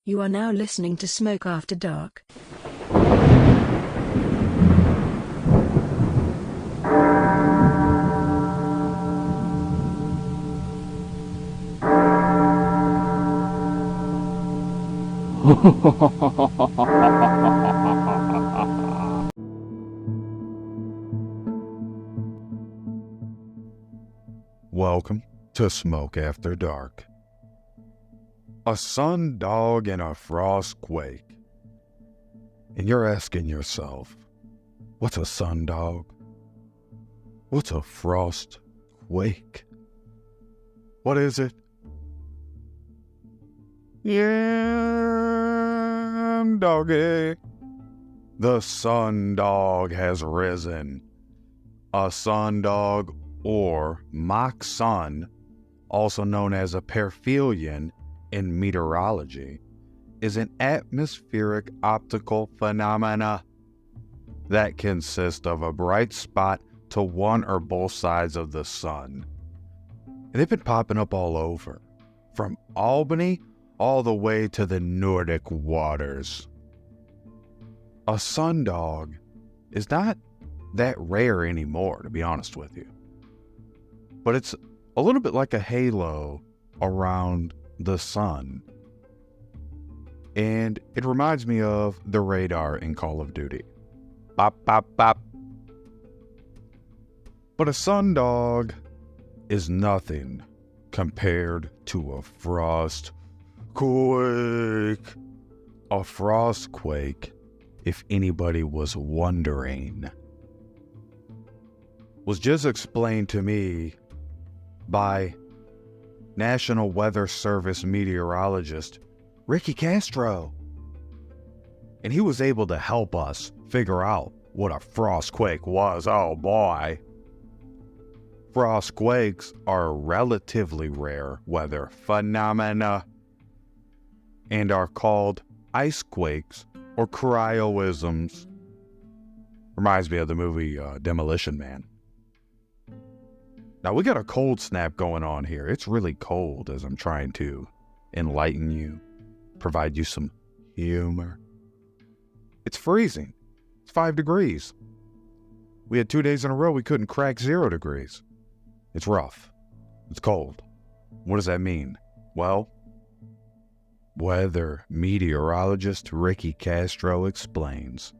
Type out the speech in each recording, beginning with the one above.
You are now listening to Smoke After Dark. Welcome to Smoke After Dark. A sun dog and a frost quake. And you're asking yourself, what's a sun dog? What's a frost quake? What is it? Yeah, doggy. The sun dog has risen. A sun dog, or mock sun, also known as a perihelion in meteorology, is an atmospheric optical phenomena that consists of a bright spot to one or both sides of the sun. And they've been popping up all over, from Albany all the way to the Nordic waters. A sundog is not that rare anymore, to be honest with you. But it's a little bit like a halo around the sun. And it reminds me of the radar in Call of Duty. Bop, bop, bop. But a sundog is nothing compared to a frost quake. A frost quake, if anybody was wondering, was just explained to me by National Weather Service meteorologist Ricky Castro. And he was able to help us figure out what a frost quake was. Oh boy. Frost quakes are relatively rare weather phenomena and are called ice quakes or cryoisms. Reminds me of the movie Demolition Man. Now we got a cold snap going on here. It's really cold as I'm trying to enlighten you, provide you some humor. It's freezing. It's 5 degrees. We had 2 days in a row we couldn't crack 0 degrees. It's rough. It's cold. What does that mean? Well, weather meteorologist Ricky Castro explains.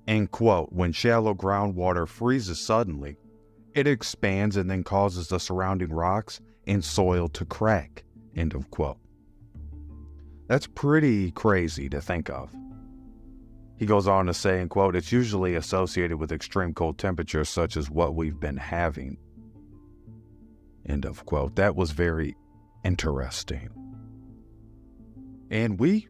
And quote, when shallow groundwater freezes suddenly, it expands and then causes the surrounding rocks and soil to crack, end of quote. That's pretty crazy to think of. He goes on to say, and quote, it's usually associated with extreme cold temperatures such as what we've been having, end of quote. That was very interesting. And we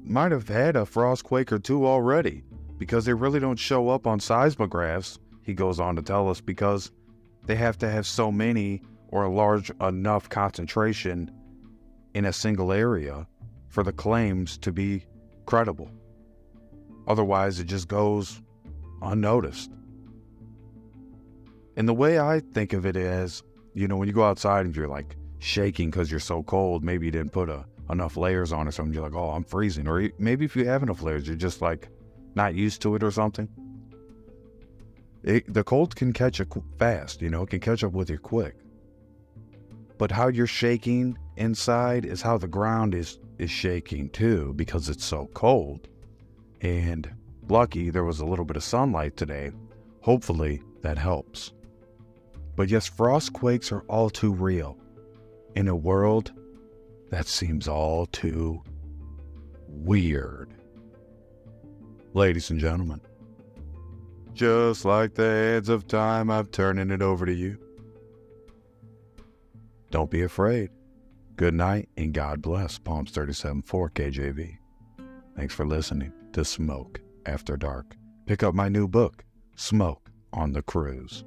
might have had a frost quake or two already because they really don't show up on seismographs, he goes on to tell us, because they have to have so many or a large enough concentration in a single area for the claims to be credible. Otherwise, it just goes unnoticed. And the way I think of it is, you know, when you go outside and you're like shaking because you're so cold, maybe you didn't put enough layers on or something, you're like, oh, I'm freezing. Or maybe if you have enough layers, you're just like not used to it or something. The cold can catch you fast, you know, it can catch up with you quick. But how you're shaking inside is how the ground is shaking too, because it's so cold. And lucky there was a little bit of sunlight today. Hopefully that helps. But yes, frost quakes are all too real in a world that seems all too weird. Ladies and gentlemen, just like the hands of time, I'm turning it over to you. Don't be afraid. Good night and God bless. Palms 37.4 KJV. Thanks for listening to Smoke After Dark. Pick up my new book, Smoke on the Cruise.